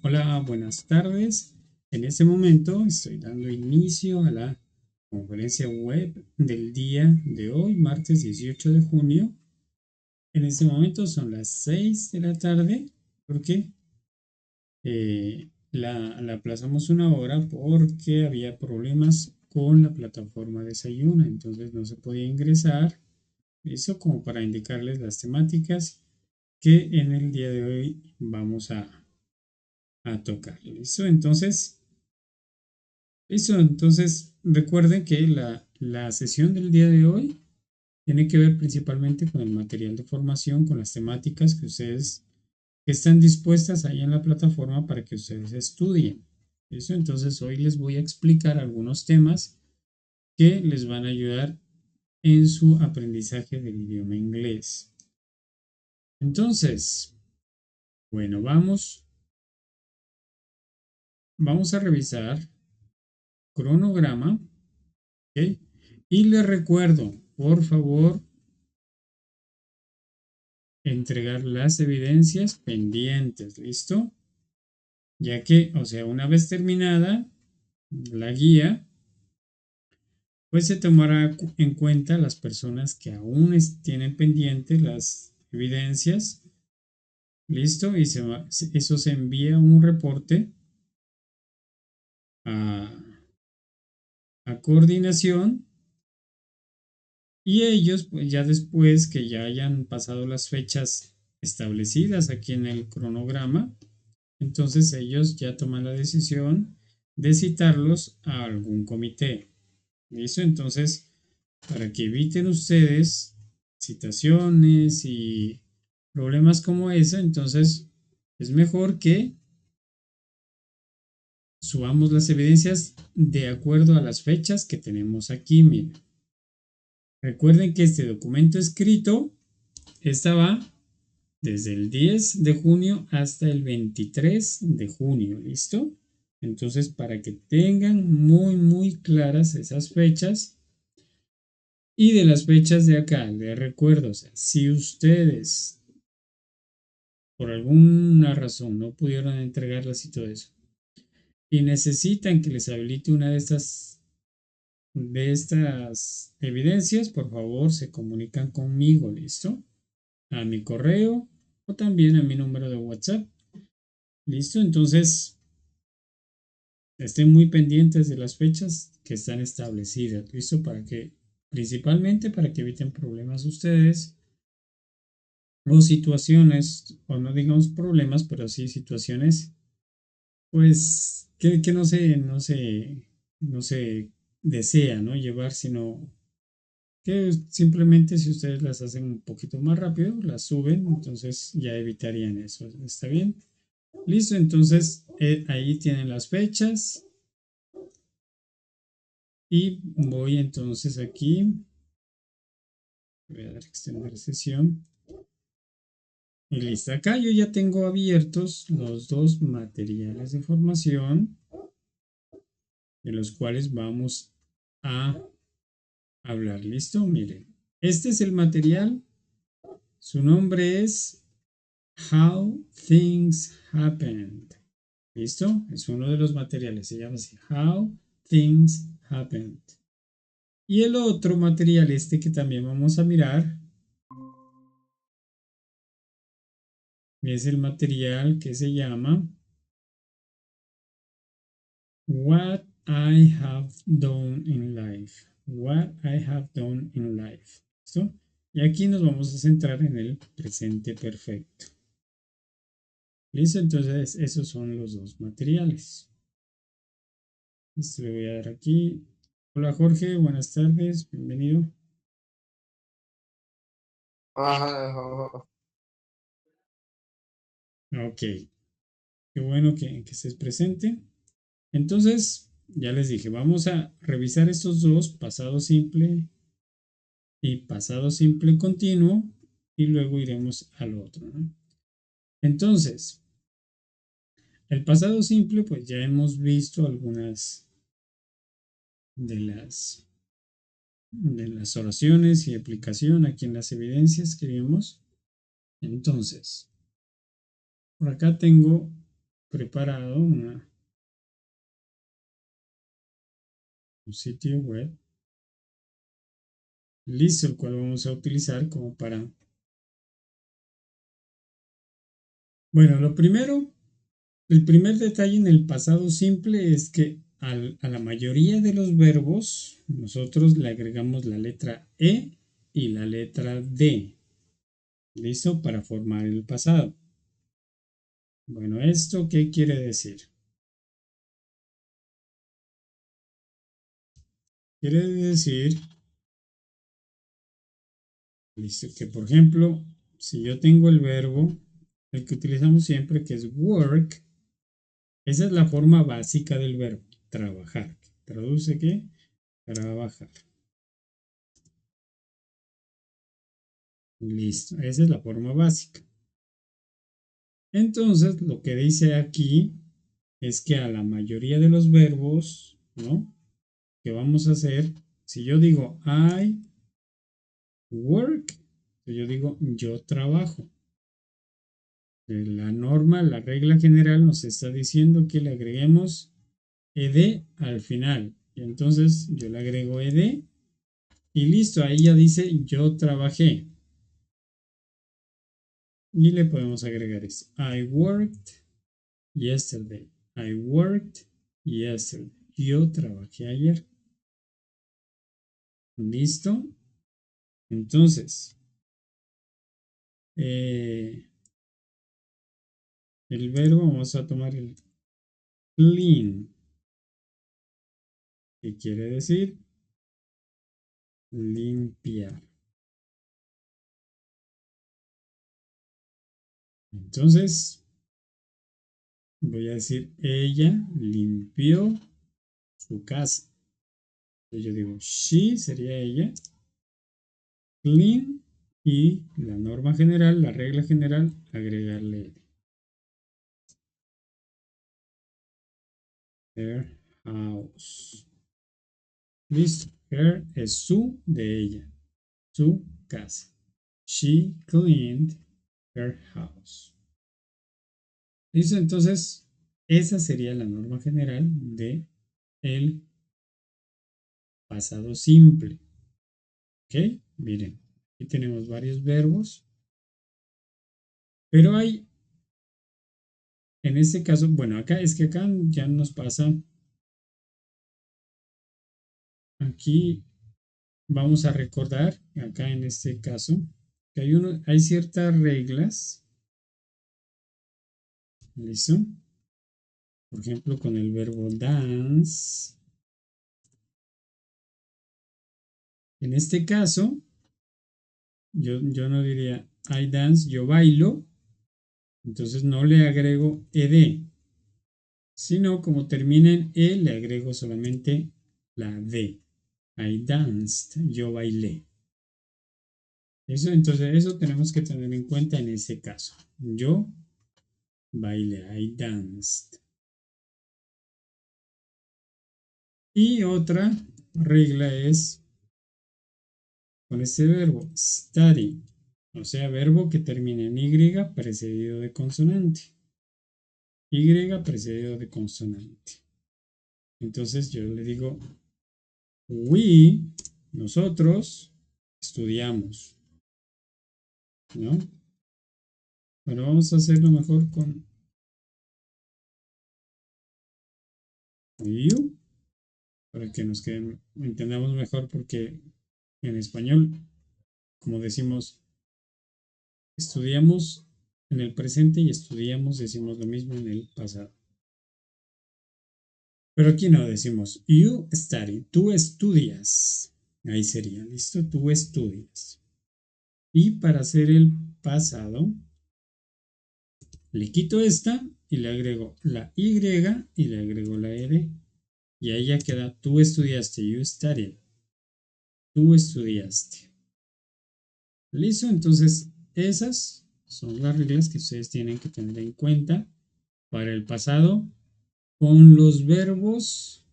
Hola, buenas tardes. En este momento estoy dando inicio a la conferencia web del día de hoy, martes 18 de junio. En este momento son las 6 de la tarde porque la aplazamos una hora porque había problemas con la plataforma Desayuna, entonces no se podía ingresar. Eso como para indicarles las temáticas que en el día de hoy vamos a tocar. ¿Listo? Entonces recuerden que la sesión del día de hoy tiene que ver principalmente con el material de formación, con las temáticas que ustedes están dispuestas ahí en la plataforma para que ustedes estudien. ¿Listo? Entonces hoy les voy a explicar algunos temas que les van a ayudar en su aprendizaje del idioma inglés. Entonces, bueno, vamos a revisar cronograma, ¿ok? Y les recuerdo, por favor, entregar las evidencias pendientes, ¿listo? Ya que, o sea, una vez terminada la guía, pues se tomará en cuenta las personas que aún tienen pendientes las evidencias, ¿listo? Y eso se envía un reporte a, a coordinación y ellos, pues ya después que ya hayan pasado las fechas establecidas aquí en el cronograma, entonces ellos ya toman la decisión de citarlos a algún comité. ¿Listo? Entonces, para que eviten ustedes citaciones y problemas como ese, entonces es mejor que subamos las evidencias de acuerdo a las fechas que tenemos aquí. Miren. Recuerden que este documento escrito estaba desde el 10 de junio hasta el 23 de junio, ¿listo? Entonces, para que tengan muy claras esas fechas y de las fechas de acá, les recuerdo, o sea, si ustedes por alguna razón no pudieron entregarlas y todo eso, y necesitan que les habilite una de estas evidencias, por favor, se comunican conmigo, ¿listo? A mi correo o también a mi número de WhatsApp. ¿Listo? Entonces, estén muy pendientes de las fechas que están establecidas, ¿listo? Principalmente para que eviten problemas ustedes o situaciones, o no digamos problemas, pero sí situaciones, pues, que no se desea, ¿no? Llevar, sino que simplemente si ustedes las hacen un poquito más rápido, las suben, entonces ya evitarían eso, ¿está bien? Listo, entonces ahí tienen las fechas. Y voy entonces aquí, voy a dar extender sesión. Y listo, acá yo ya tengo abiertos los dos materiales de formación de los cuales vamos a hablar. ¿Listo? Miren, este es el material. Su nombre es How Things Happened. ¿Listo? Es uno de los materiales. Se llama así, How Things Happened. Y el otro material, este que también vamos a mirar, es el material que se llama What I have done in life. What I have done in life. ¿Listo? Y aquí nos vamos a centrar en el presente perfecto. ¿Listo? Entonces, esos son los dos materiales. Listo, le voy a dar aquí. Hola Jorge, buenas tardes, bienvenido. Ajá, Ok, qué bueno que estés presente. Entonces, ya les dije, vamos a revisar estos dos, pasado simple y pasado simple continuo, y luego iremos al otro, ¿no? Entonces, el pasado simple, pues ya hemos visto algunas de las oraciones y aplicación aquí en las evidencias que vimos. Entonces, por acá tengo preparado un sitio web listo, el cual vamos a utilizar como para... Bueno, lo primero, el primer detalle en el pasado simple es que a la mayoría de los verbos nosotros le agregamos la letra E y la letra D. ¿Listo? Para formar el pasado. Bueno, ¿esto qué quiere decir? Quiere decir, listo, que por ejemplo, si yo tengo el verbo, el que utilizamos siempre, que es work, esa es la forma básica del verbo, trabajar. ¿Traduce qué? Trabajar. Listo, esa es la forma básica. Entonces, lo que dice aquí es que a la mayoría de los verbos, ¿no? Que vamos a hacer, si yo digo I work, yo digo yo trabajo. La norma, la regla general nos está diciendo que le agreguemos ed al final. Y entonces yo le agrego ed y listo, ahí ya dice yo trabajé. Y le podemos agregar esto. I worked yesterday. I worked yesterday. Yo trabajé ayer. ¿Listo? Entonces, el verbo, vamos a tomar el clean, que quiere decir limpiar. Entonces, voy a decir, ella limpió su casa. Entonces yo digo, she sería ella, clean, y la norma general, la regla general, agregarle her house. Listo. Her es su de ella, su casa. She cleaned her house. Listo, entonces esa sería la norma general de el pasado simple. ¿Ok? Miren, aquí tenemos varios verbos, pero hay, en este caso, bueno, acá es que acá ya nos pasa, aquí vamos a recordar, acá en este caso, que hay ciertas reglas, ¿listo? Por ejemplo, con el verbo dance. En este caso, yo no diría I dance, yo bailo, entonces no le agrego ed, sino como termina en e, le agrego solamente la d. I danced, yo bailé. Eso, entonces, eso tenemos que tener en cuenta en ese caso. Yo bailé, I danced. Y otra regla es con este verbo, study, o sea, verbo que termina en y precedido de consonante. Y precedido de consonante. Entonces yo le digo, we, nosotros, estudiamos, ¿no? Bueno, vamos a hacerlo mejor con you, para que nos quede, entendamos mejor, porque en español, como decimos, estudiamos en el presente y estudiamos, decimos lo mismo en el pasado. Pero aquí no decimos you study, tú estudias. Ahí sería, listo, tú estudias. Y para hacer el pasado, le quito esta y le agrego la y y le agrego la ed. Y ahí ya queda tú estudiaste, you studied. Tú estudiaste. Listo, entonces esas son las reglas que ustedes tienen que tener en cuenta para el pasado con los verbos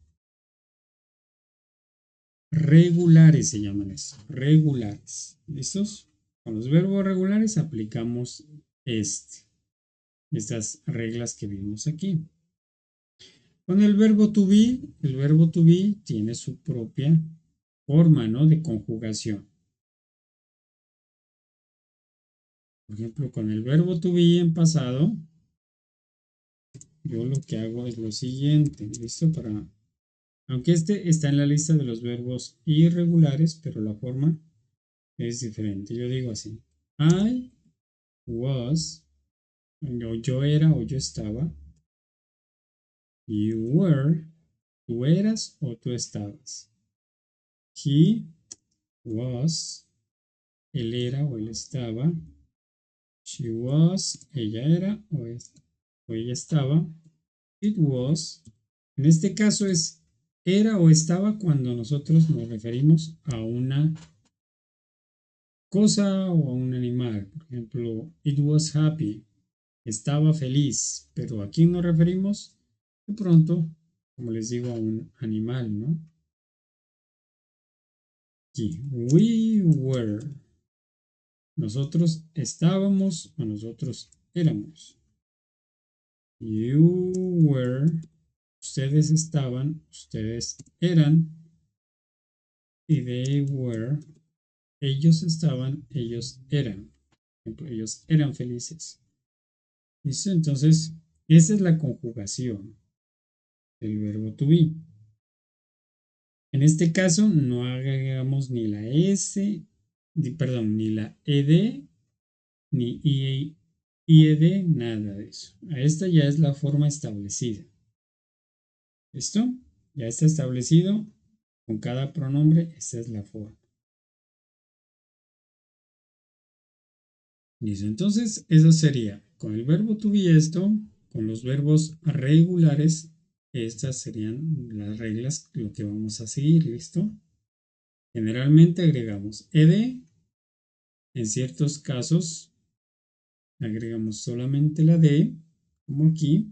regulares, se llaman eso, regulares. ¿Listos? Con los verbos regulares aplicamos este. estas reglas que vimos aquí. Con el verbo to be tiene su propia forma, ¿no? De conjugación. Por ejemplo, con el verbo to be en pasado, yo lo que hago es lo siguiente, ¿listo? Aunque este está en la lista de los verbos irregulares, pero la forma es diferente. Yo digo así, I was, yo era o yo estaba, you were, tú eras o tú estabas. He was, él era o él estaba. She was, ella era o ella estaba. It was, en este caso es era o estaba cuando nosotros nos referimos a una cosa o a un animal. Por ejemplo, it was happy, estaba feliz, pero ¿a quién nos referimos? De pronto, como les digo, a un animal, ¿no? Aquí, we were, nosotros estábamos o nosotros éramos. You were, ustedes estaban, ustedes eran. Y they were, ellos estaban, ellos eran. Por ejemplo, ellos eran felices. ¿Listo? Entonces, esa es la conjugación del verbo to be. En este caso, no agregamos ni la S, ni la ED, ni IED, nada de eso. A esta ya es la forma establecida. ¿Listo? Ya está establecido con cada pronombre, esta es la forma. Listo, entonces eso sería con el verbo to be esto, con los verbos regulares, estas serían las reglas, lo que vamos a seguir, ¿listo? Generalmente agregamos ed, en ciertos casos agregamos solamente la d, como aquí,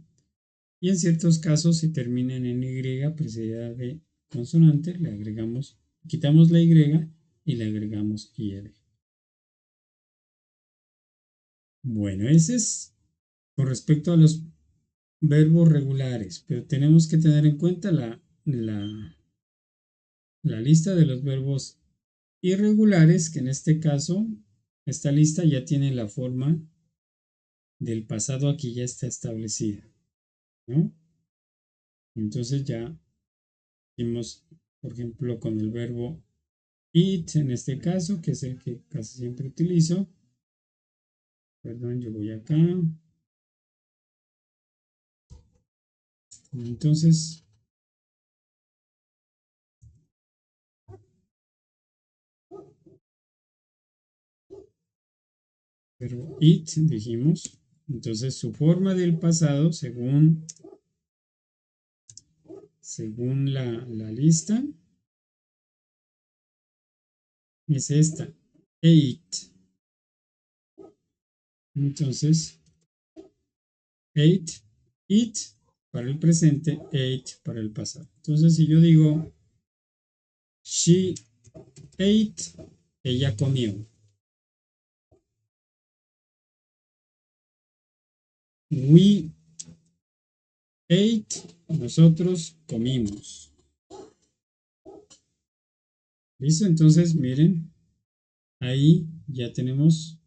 y en ciertos casos si terminan en y precedida de consonante, le agregamos, quitamos la y y le agregamos ied. Bueno, ese es con respecto a los verbos regulares, pero tenemos que tener en cuenta la lista de los verbos irregulares, que en este caso, esta lista ya tiene la forma del pasado, aquí ya está establecida, ¿no? Entonces ya hicimos, por ejemplo, con el verbo eat, en este caso, que es el que casi siempre utilizo. Perdón, yo voy acá. Entonces, verbo eat, dijimos. Entonces, su forma del pasado, según la lista, es esta, ate. Entonces, ate, eat para el presente, ate para el pasado. Entonces, si yo digo, she ate, ella comió. We ate, nosotros comimos. ¿Listo? Entonces, miren, ahí ya tenemos,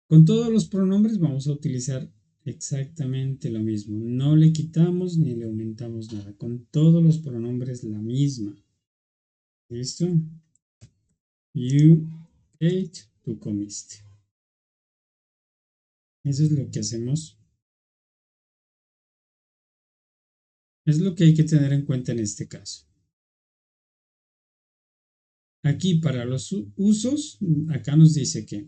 con todos los pronombres vamos a utilizar exactamente lo mismo. No le quitamos ni le aumentamos nada. Con todos los pronombres la misma. ¿Listo? You ate, tú comiste. Eso es lo que hacemos. Es lo que hay que tener en cuenta en este caso. Aquí para los usos, acá nos dice que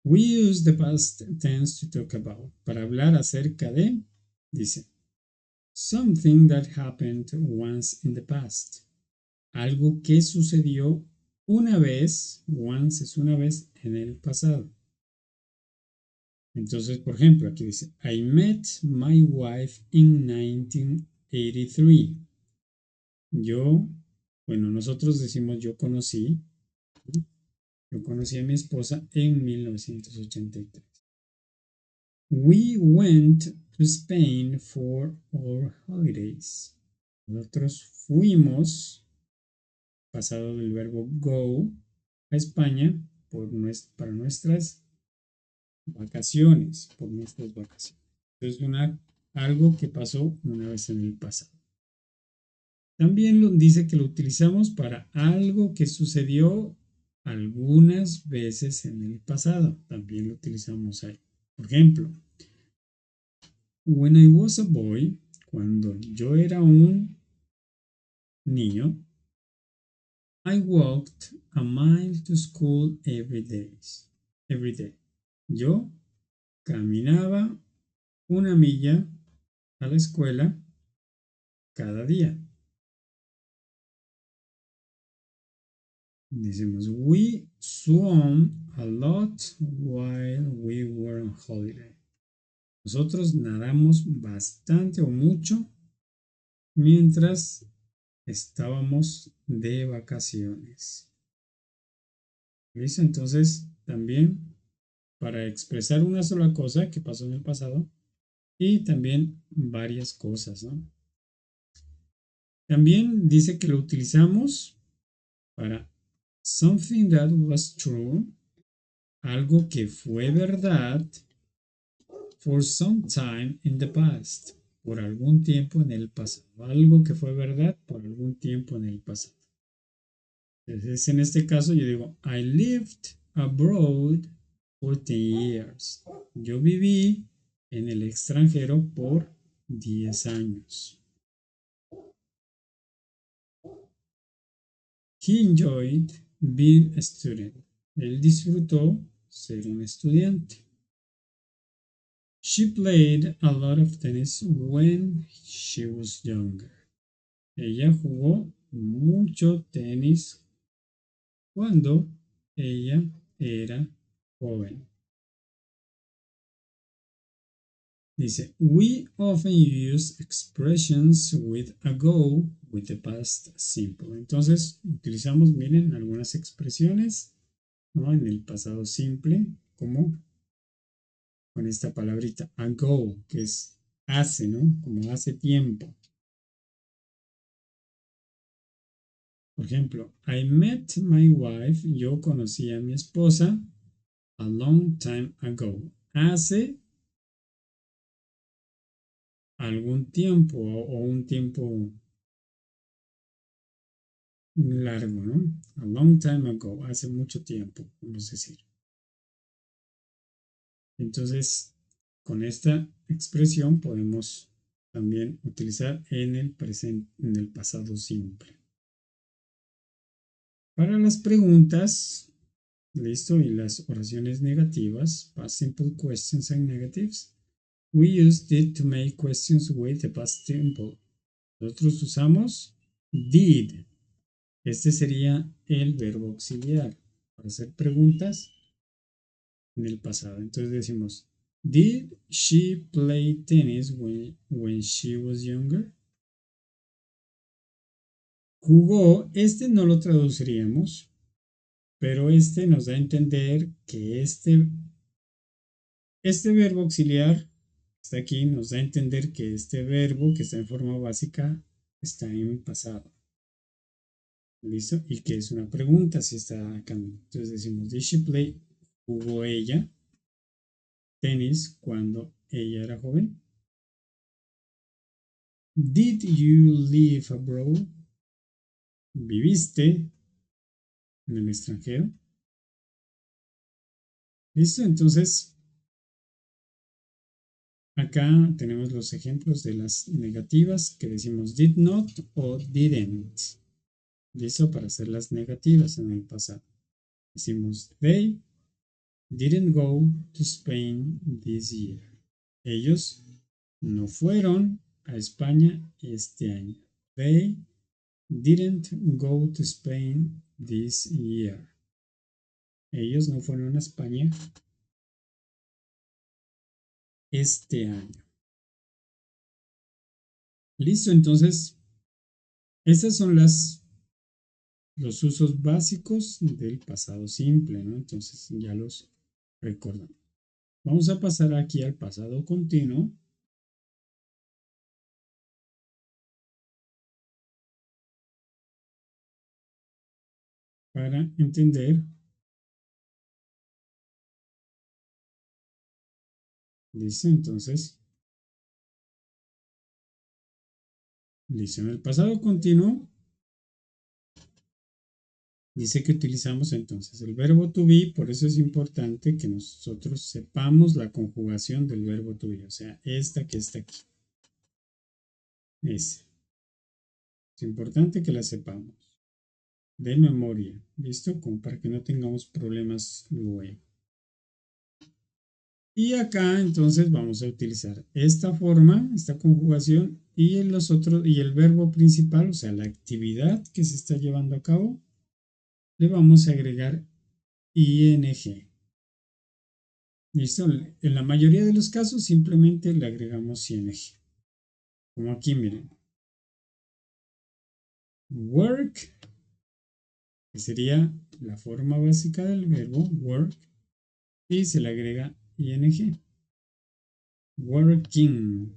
we use the past tense to talk about. Para hablar acerca de, dice, something that happened once in the past. Algo que sucedió una vez, once es una vez en el pasado. Entonces, por ejemplo, aquí dice, I met my wife in 1983. Nosotros decimos yo conocí a mi esposa en 1983. We went to Spain for our holidays. Nosotros fuimos, pasado del verbo go, a España para nuestras vacaciones, por nuestras vacaciones. Entonces, algo que pasó una vez en el pasado. También dice que lo utilizamos para algo que sucedió algunas veces en el pasado. También lo utilizamos ahí. Por ejemplo, when I was a boy, cuando yo era un niño, I walked a mile to school every day. Yo caminaba una milla a la escuela cada día. Decimos, we swam a lot while we were on holiday. Nosotros nadamos bastante o mucho mientras estábamos de vacaciones. ¿Listo? Entonces, también para expresar una sola cosa que pasó en el pasado y también varias cosas, ¿no? También dice que lo utilizamos para something that was true, algo que fue verdad, for some time in the past, por algún tiempo en el pasado, algo que fue verdad por algún tiempo en el pasado. Entonces, en este caso yo digo, I lived abroad for 10 years. Yo viví en el extranjero por 10 años. He enjoyed being a student. Él disfrutó ser un estudiante. She played a lot of tennis when she was younger. Ella jugó mucho tenis cuando ella era joven. Dice, we often use expressions with ago with the past simple. Entonces, utilizamos, miren, algunas expresiones, ¿no? En el pasado simple, como con esta palabrita ago, que es hace, ¿no? Como hace tiempo. Por ejemplo, I met my wife, yo conocí a mi esposa a long time ago. Hace algún tiempo o un tiempo largo, ¿no? A long time ago, hace mucho tiempo, vamos a decir. Entonces, con esta expresión podemos también utilizar en el presente, en el pasado simple. Para las preguntas, listo, y las oraciones negativas, past simple questions and negatives, we use did to make questions with the past simple. Nosotros usamos did. Este sería el verbo auxiliar para hacer preguntas en el pasado. Entonces decimos, did she play tennis when she was younger? Jugó, este no lo traduciríamos, pero este nos da a entender que este verbo auxiliar está aquí, nos da a entender que este verbo que está en forma básica está en pasado. ¿Listo? Y que es una pregunta si está acá. Entonces decimos, did she play? ¿Jugó ella tenis cuando ella era joven? Did you live abroad? ¿Viviste en el extranjero? ¿Listo? Entonces, acá tenemos los ejemplos de las negativas que decimos did not o didn't. ¿Listo? Para hacer las negativas en el pasado. Decimos they didn't go to Spain this year. Ellos no fueron a España este año. They didn't go to Spain this year. Ellos no fueron a España este año. Listo, entonces, estos son los usos básicos del pasado simple, ¿no? Entonces ya los recordamos. Vamos a pasar aquí al pasado continuo. Para entender. Listo, entonces. Listo, en el pasado continuo dice que utilizamos entonces el verbo to be, por eso es importante que nosotros sepamos la conjugación del verbo to be, o sea, esta que está aquí. Es importante que la sepamos de memoria, ¿listo? Como para que no tengamos problemas luego. Y acá entonces vamos a utilizar esta forma, esta conjugación y los otros y el verbo principal, o sea, la actividad que se está llevando a cabo, le vamos a agregar ing. ¿Listo? En la mayoría de los casos simplemente le agregamos ing. Como aquí, miren. Work, que sería la forma básica del verbo work, y se le agrega ing. Working,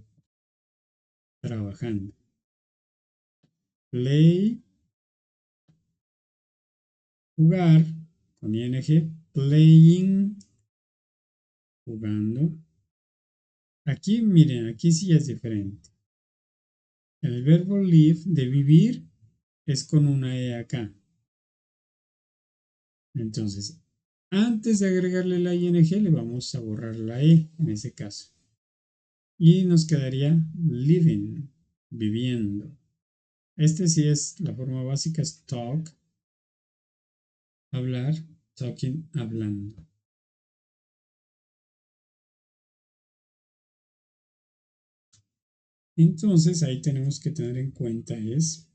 trabajando. Play, jugar, con ing. Playing, jugando. Aquí, miren, aquí sí es diferente. El verbo live, de vivir, es con una e acá. Entonces, antes de agregarle la ing, le vamos a borrar la e en ese caso. Y nos quedaría living, viviendo. Este sí es la forma básica, es talk, hablar, talking, hablando. Entonces, ahí tenemos que tener en cuenta es,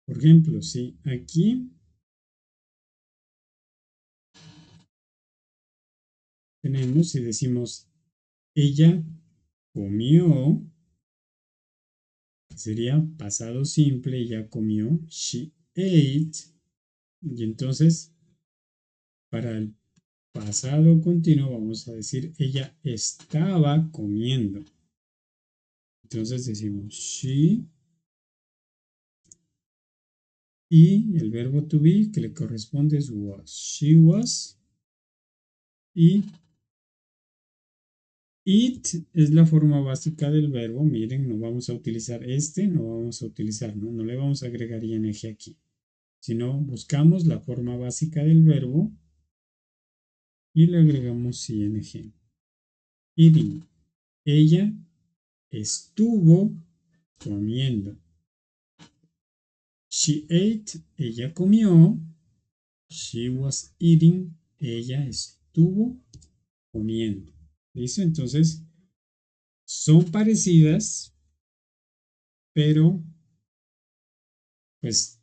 por ejemplo, si aquí tenemos y decimos ella comió, sería pasado simple, ella comió, she ate, y entonces para el pasado continuo vamos a decir ella estaba comiendo. Entonces decimos she y el verbo to be que le corresponde es was. She was y it es la forma básica del verbo. Miren, no vamos a utilizar no vamos a utilizar, no le vamos a agregar ing aquí, sino buscamos la forma básica del verbo y le agregamos ing. Eating. Ella estuvo comiendo. She ate, ella comió. She was eating, ella estuvo comiendo. ¿Listo? Entonces, son parecidas, pero pues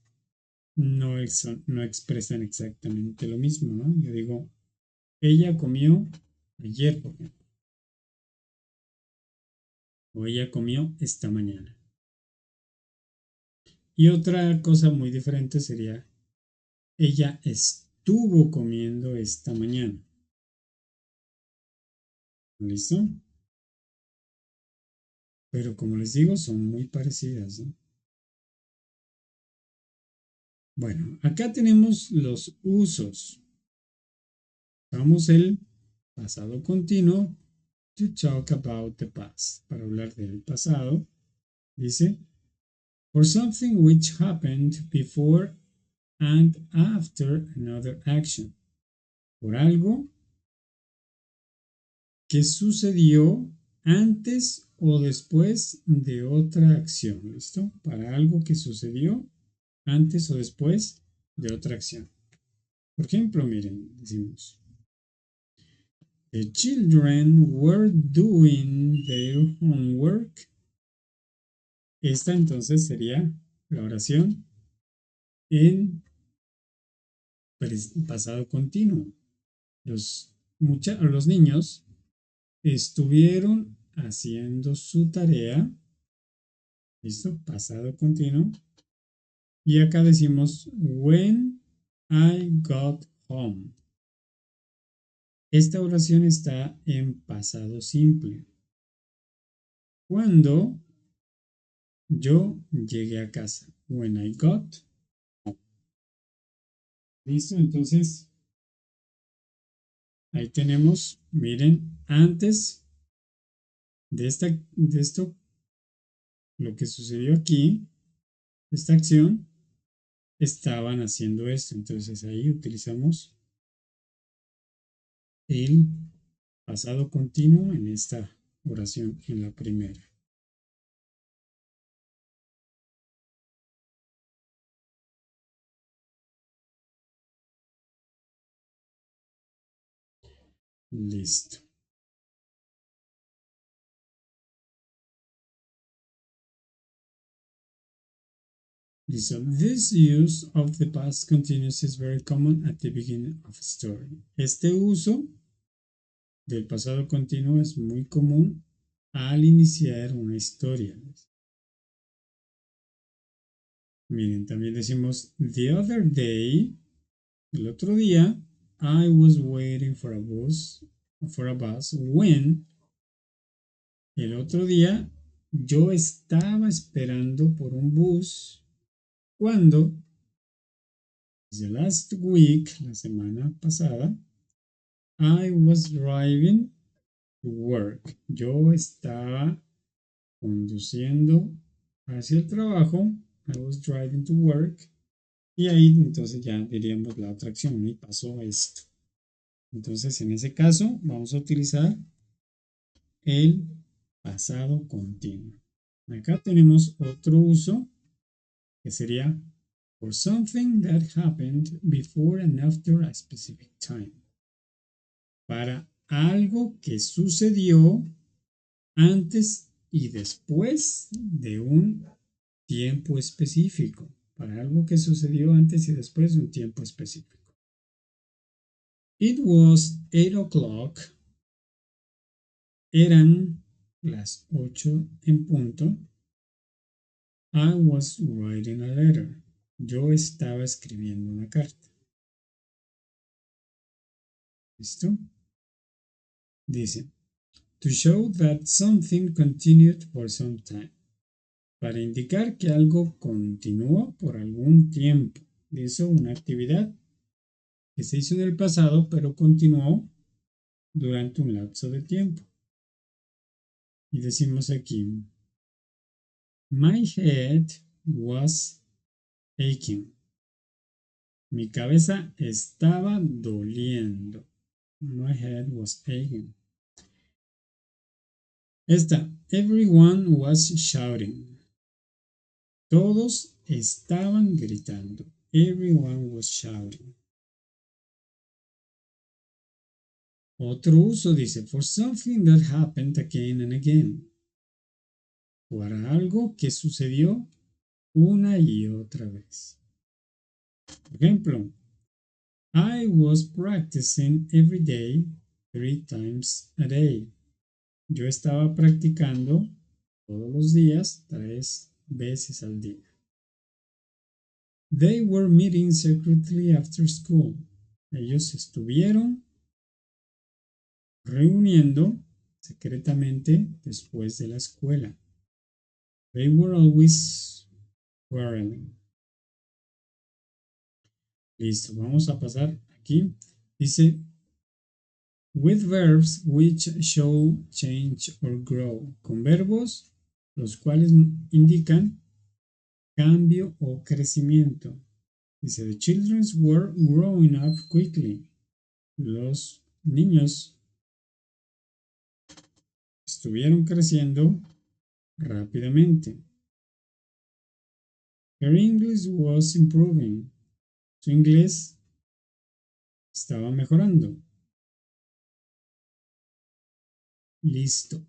no expresan exactamente lo mismo, ¿no? Yo digo, ella comió ayer, por ejemplo, o ella comió esta mañana. Y otra cosa muy diferente sería, ella estuvo comiendo esta mañana. ¿Listo? Pero como les digo, son muy parecidas, ¿no? Bueno, acá tenemos los usos. Vamos el pasado continuo to talk about the past. Para hablar del pasado, dice, for something which happened before and after another action. Por algo que sucedió antes o después de otra acción. ¿Listo? Para algo que sucedió antes o después de otra acción. Por ejemplo, miren, decimos, the children were doing their homework. Esta entonces sería la oración en pasado continuo. Los niños estuvieron haciendo su tarea. ¿Listo? Pasado continuo. Y acá decimos when I got home. Esta oración está en pasado simple. Cuando yo llegué a casa. When I got home. ¿Listo? Entonces, ahí tenemos, miren, antes de esto, lo que sucedió aquí, esta acción, estaban haciendo esto. Entonces ahí utilizamos el pasado continuo en esta oración, en la primera. Listo. So this use of the past continuous is very common at the beginning of a story. Este uso del pasado continuo es muy común al iniciar una historia. Miren, también decimos the other day, el otro día, I was waiting for a bus when, el otro día, yo estaba esperando por un bus cuando, the last week, la semana pasada, I was driving to work. Yo estaba conduciendo hacia el trabajo. I was driving to work. Y ahí entonces ya diríamos la otra acción. Y pasó esto. Entonces en ese caso vamos a utilizar el pasado continuo. Acá tenemos otro uso que sería for something that happened before and after a specific time. Para algo que sucedió antes y después de un tiempo específico. Para algo que sucedió antes y después de un tiempo específico. It was 8 o'clock. Eran las 8 en punto. I was writing a letter. Yo estaba escribiendo una carta. ¿Listo? Dice, to show that something continued for some time. Para indicar que algo continuó por algún tiempo. Hizo una actividad que se hizo en el pasado, pero continuó durante un lapso de tiempo. Y decimos aquí, my head was aching. Mi cabeza estaba doliendo. My head was aching. Esta, everyone was shouting. Todos estaban gritando. Everyone was shouting. Otro uso dice, for something that happened again and again. Para algo que sucedió una y otra vez. Por ejemplo, I was practicing every day 3 times a day. Yo estaba practicando todos los días 3 veces al día. They were meeting secretly after school. Ellos estuvieron reuniendo secretamente después de la escuela. They were always quarreling. Listo, vamos a pasar aquí. Dice, with verbs which show change or grow. Con verbos los cuales indican cambio o crecimiento. Dice, the children were growing up quickly. Los niños estuvieron creciendo rápidamente. Her English was improving. Su inglés estaba mejorando. Listo.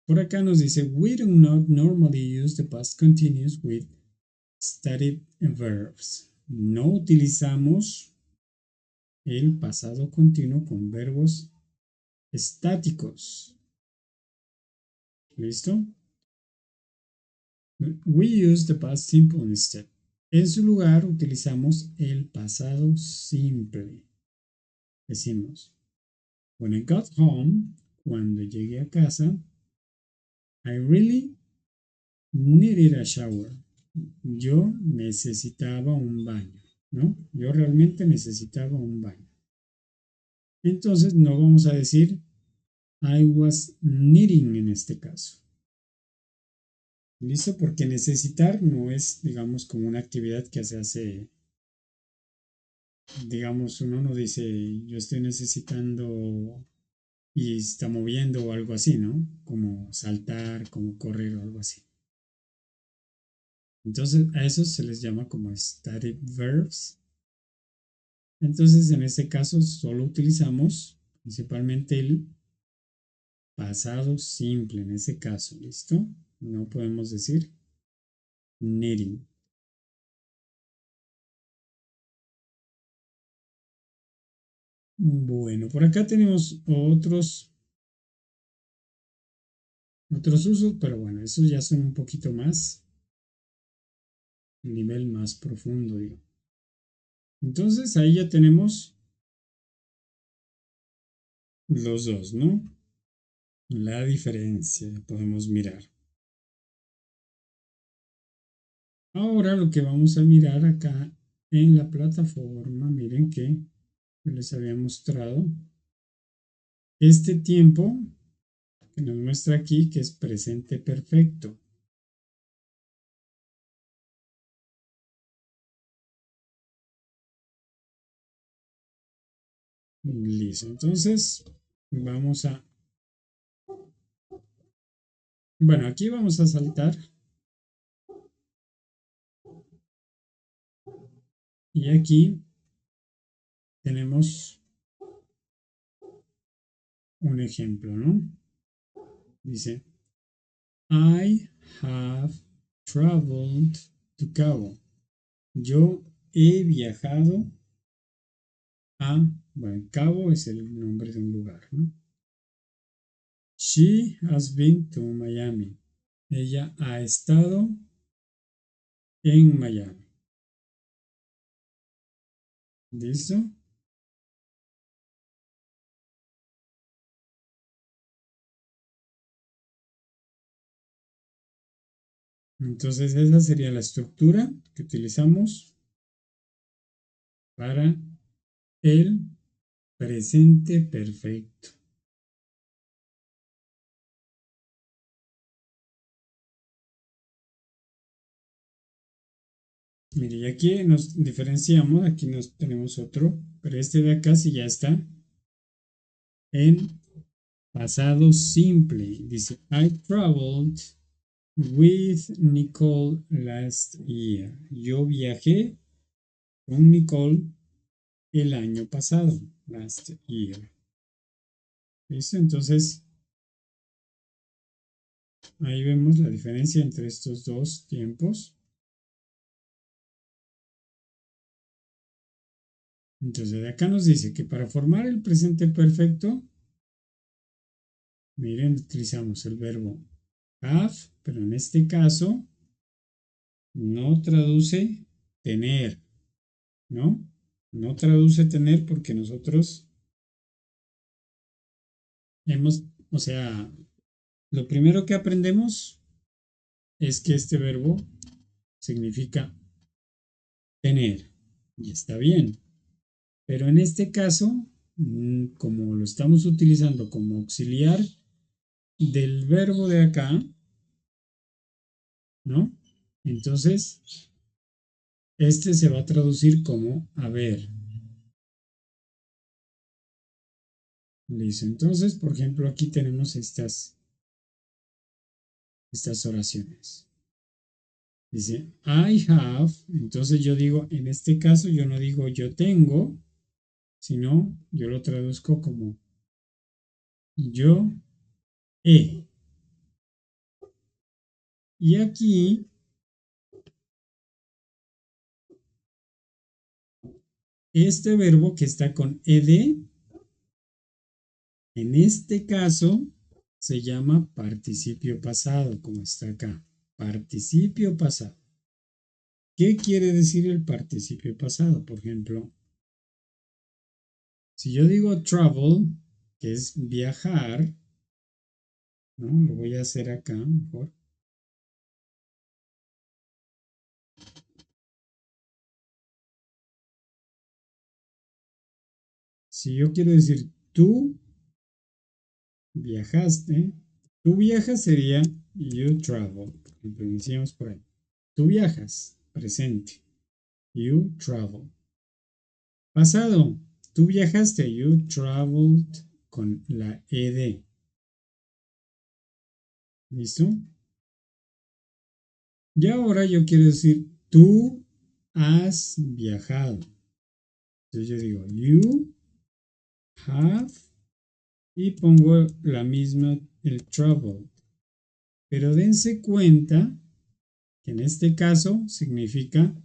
Por acá nos dice, we do not normally use the past continuous with static verbs. No utilizamos el pasado continuo con verbos estáticos. ¿Listo? We use the past simple instead. En su lugar utilizamos el pasado simple. Decimos, when I got home, cuando llegué a casa, I really needed a shower. Yo necesitaba un baño, ¿no? Yo realmente necesitaba un baño. Entonces no vamos a decir I was needing en este caso. ¿Listo? Porque necesitar no es, digamos, como una actividad que se hace, digamos, uno no dice yo estoy necesitando y está moviendo o algo así, ¿no? Como saltar, como correr o algo así. Entonces a eso se les llama como static verbs. Entonces en este caso solo utilizamos principalmente el pasado simple en ese caso, ¿listo? No podemos decir needing. Bueno, por acá tenemos otros usos, pero bueno, esos ya son un poquito más, nivel más profundo, digo. Entonces ahí ya tenemos los dos, ¿no? La diferencia podemos mirar. Ahora lo que vamos a mirar acá en la plataforma, miren que yo les había mostrado este tiempo que nos muestra aquí que es presente perfecto. Listo, entonces vamos a, bueno, aquí vamos a saltar y aquí tenemos un ejemplo, ¿no? Dice, I have traveled to Cabo. Yo he viajado a, bueno, Cabo es el nombre de un lugar, ¿no? She has been to Miami. Ella ha estado en Miami. ¿Listo? Entonces esa sería la estructura que utilizamos para el presente perfecto. Mire, y aquí nos diferenciamos, aquí nos tenemos otro, pero este de acá sí ya está en pasado simple. Dice, I traveled with Nicole last year. Yo viajé con Nicole el año pasado, last year. ¿Listo? Entonces, ahí vemos la diferencia entre estos dos tiempos. Entonces, de acá nos dice que para formar el presente perfecto, miren, utilizamos el verbo have, pero en este caso no traduce tener, ¿no? No traduce tener porque nosotros hemos, o sea, lo primero que aprendemos es que este verbo significa tener y está bien, pero en este caso, como lo estamos utilizando como auxiliar del verbo de acá, ¿no? Entonces, este se va a traducir como haber. Listo. Entonces, por ejemplo, aquí tenemos estas oraciones. Dice, I have. Entonces yo digo, en este caso yo no digo yo tengo, sino yo lo traduzco como yo he. Y aquí, este verbo que está con ed, en este caso se llama participio pasado, como está acá. participio pasado. ¿Qué quiere decir el participio pasado? Por ejemplo, si yo digo travel, que es viajar, ¿no? Lo voy a hacer acá mejor. Si yo quiero decir tú viajaste, tú viajas sería you travel. Por ejemplo, iniciamos por ahí. Tú viajas, presente. You travel. Pasado, tú viajaste, you traveled con la ed. ¿Listo? Y ahora yo quiero decir, tú has viajado. Entonces yo digo, you have y pongo la misma, el traveled. Pero dense cuenta que en este caso significa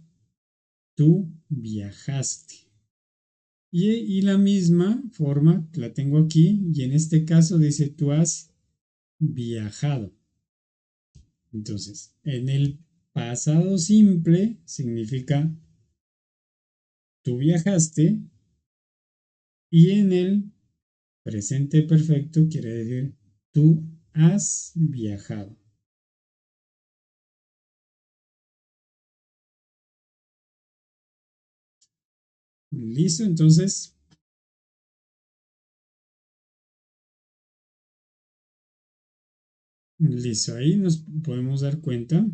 tú viajaste. Y la misma forma la tengo aquí y en este caso dice tú has viajado. Entonces, en el pasado simple significa tú viajaste y en el presente perfecto quiere decir tú has viajado. Listo, entonces listo, ahí nos podemos dar cuenta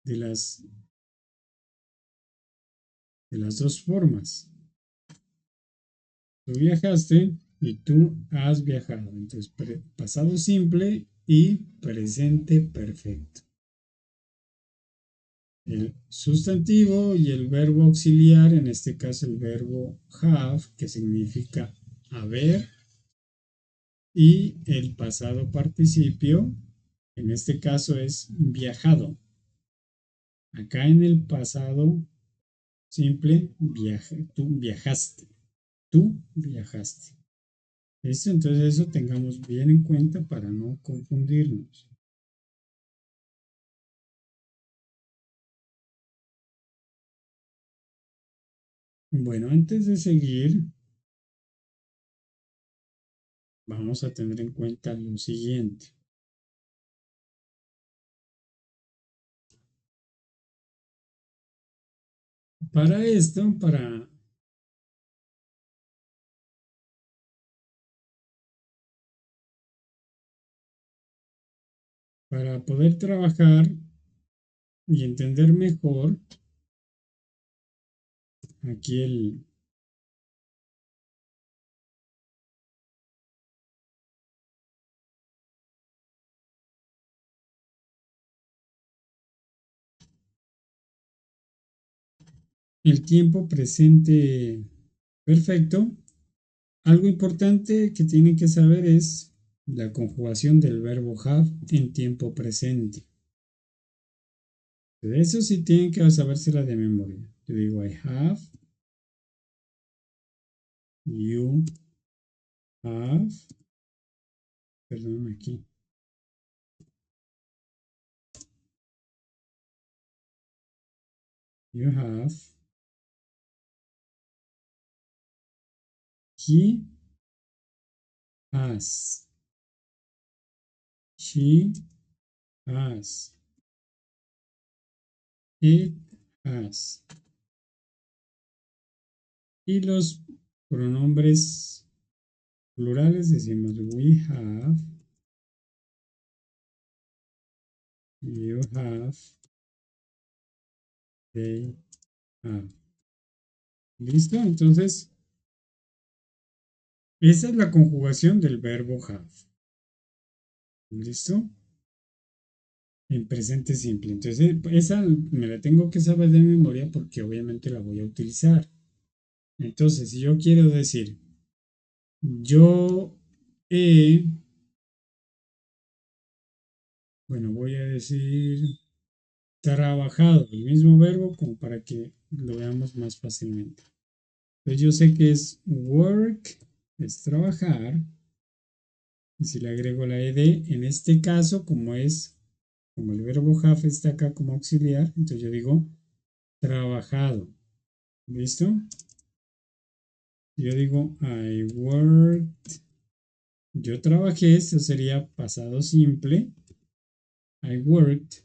de las dos formas. Tú viajaste y tú has viajado. Entonces, pasado simple y presente perfecto. El sustantivo y el verbo auxiliar, en este caso el verbo have, que significa haber, y el pasado participio, en este caso es viajado. Acá en el pasado simple, tú viajaste. Tú viajaste. ¿Listo? Entonces eso tengamos bien en cuenta para no confundirnos. Bueno, antes de seguir, vamos a tener en cuenta lo siguiente. Para esto, para poder trabajar y entender mejor aquí el tiempo presente perfecto, algo importante que tienen que saber es la conjugación del verbo have en tiempo presente. De eso sí tienen que sabérsela de memoria. Yo digo I have, you have, perdón aquí. You have, he has, she has, it has. Y los pronombres plurales decimos we have, you have, they have. ¿Listo? Entonces, esa es la conjugación del verbo have. ¿Listo? En presente simple. Entonces, esa me la tengo que saber de memoria porque obviamente la voy a utilizar. Entonces, si yo quiero decir, yo he, bueno, voy a decir trabajado, el mismo verbo como para que lo veamos más fácilmente. Entonces yo sé que es work, es trabajar, Y si le agrego la ed, en este caso, como el verbo have está acá como auxiliar, entonces yo digo trabajado. ¿Listo? Yo digo I worked. Yo trabajé, eso sería pasado simple. I worked.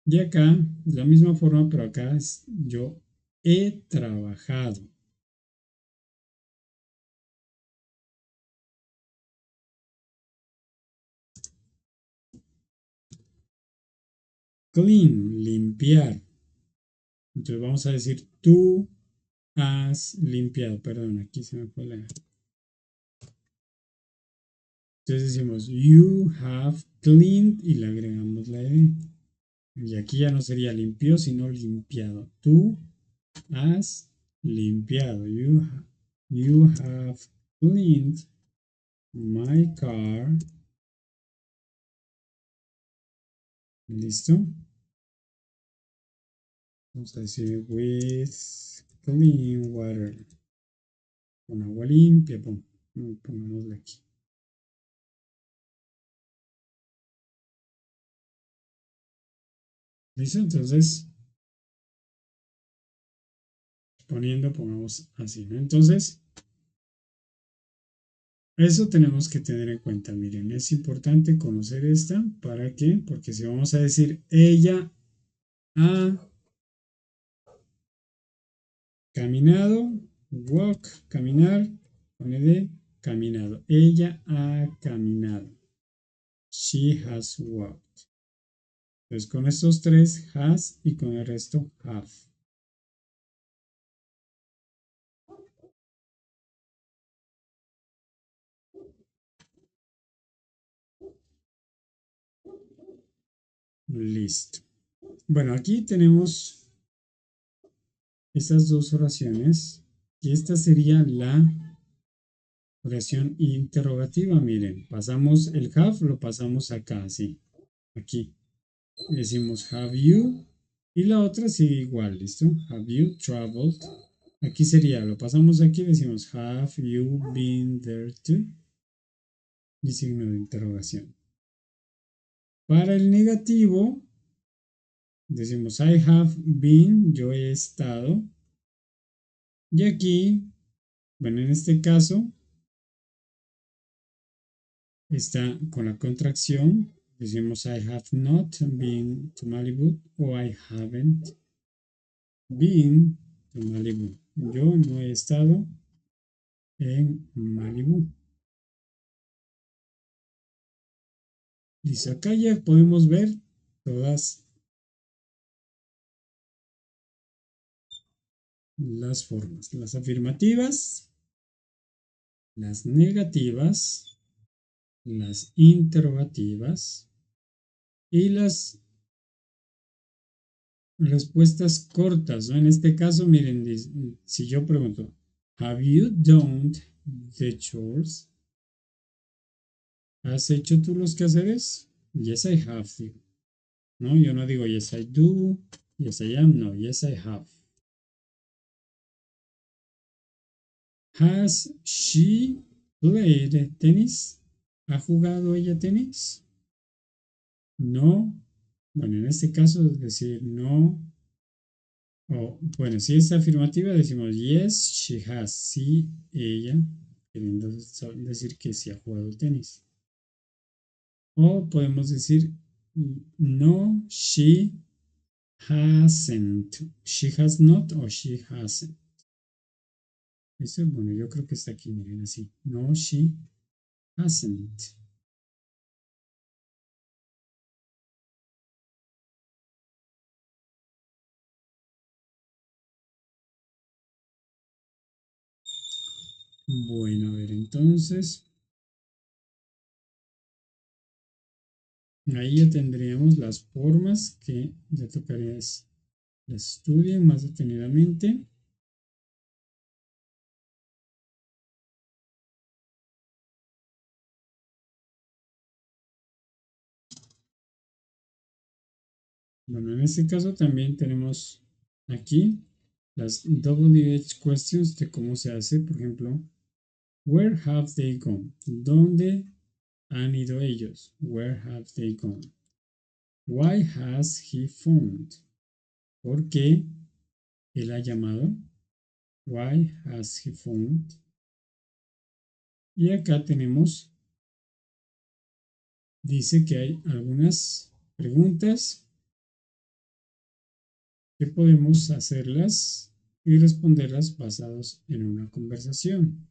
Y acá es la misma forma, pero acá es yo he trabajado. Clean, limpiar. Entonces vamos a decir tú has limpiado. Perdón, aquí se me fue la. Entonces decimos you have cleaned y le agregamos la E. Y aquí ya no sería limpio, sino limpiado. Tú has limpiado. You have cleaned my car. ¿Listo? Vamos a decir with clean water. Con agua limpia. Pongámosla aquí. ¿Listo? Entonces, pongamos así, ¿no? Entonces, eso tenemos que tener en cuenta. Miren, es importante conocer esta. ¿Para qué? Porque si vamos a decir ella ha caminado, walk, caminar, pone de caminado. Ella ha caminado. She has walked. Entonces con estos tres, has y con el resto, have. Listo. Bueno, aquí tenemos estas dos oraciones y esta sería la oración interrogativa. Miren, pasamos el have, lo pasamos acá, así, aquí. Decimos have you y la otra sigue igual, ¿listo? Have you traveled? Aquí sería, lo pasamos aquí, decimos have you been there too? Y signo de interrogación. Para el negativo, decimos I have been, yo he estado. Y aquí, bueno, en este caso, está con la contracción. Decimos I have not been to Malibu o I haven't been to Malibu. Yo no he estado en Malibu. Listo, acá ya podemos ver todas las formas. Las afirmativas, las negativas, las interrogativas y las respuestas cortas, ¿no? En este caso, miren, si yo pregunto, ¿Have you done the chores? ¿Has hecho tú los quehaceres? Yes, I have. No, yo no digo yes, I do, yes, I am, no, yes, I have. Has she played tennis? ¿Ha jugado ella tenis? No. Bueno, en este caso es decir no. O, bueno, si es afirmativa decimos yes, she has. Sí, ella. Queriendo decir que sí ha jugado tenis. O podemos decir no, she hasn't. She has not o she hasn't. Eso, bueno, yo creo que está aquí, miren así. No, she hasn't. Bueno, a ver, entonces, ahí ya tendríamos las formas que ya tocaría las estudien más detenidamente. Bueno, en este caso también tenemos aquí las WH questions de cómo se hace, por ejemplo, Where have they gone? ¿Dónde han ido ellos? Where have they gone? Why has he phoned? ¿Por qué él ha llamado? Why has he phoned? Y acá tenemos, dice que hay algunas preguntas que podemos hacerlas y responderlas basados en una conversación.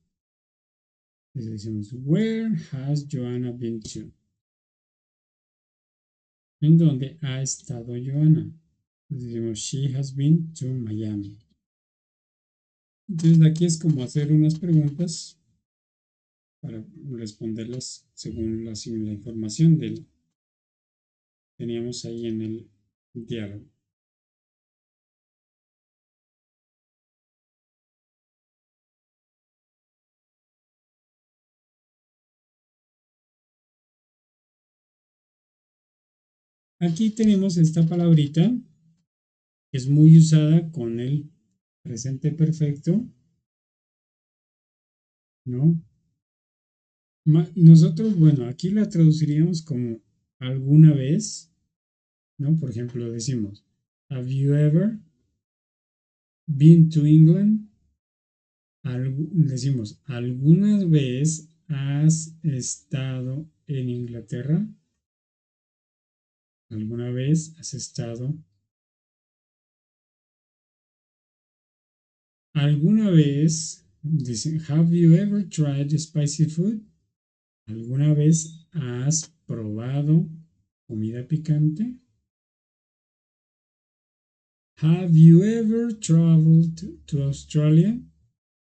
Les decimos, where has Joanna been to? ¿En dónde ha estado Joanna? Les decimos, she has been to Miami. Entonces aquí es como hacer unas preguntas para responderlas según la información del teníamos ahí en el diálogo. Aquí tenemos esta palabrita que es muy usada con el presente perfecto, ¿no? Nosotros, bueno, aquí la traduciríamos como alguna vez, ¿no? Por ejemplo, decimos, have you ever been to England? Decimos, ¿alguna vez has estado en Inglaterra? ¿Alguna vez has estado? ¿Alguna vez, dice, have you ever tried spicy food? ¿Alguna vez has probado comida picante? Have you ever traveled to Australia?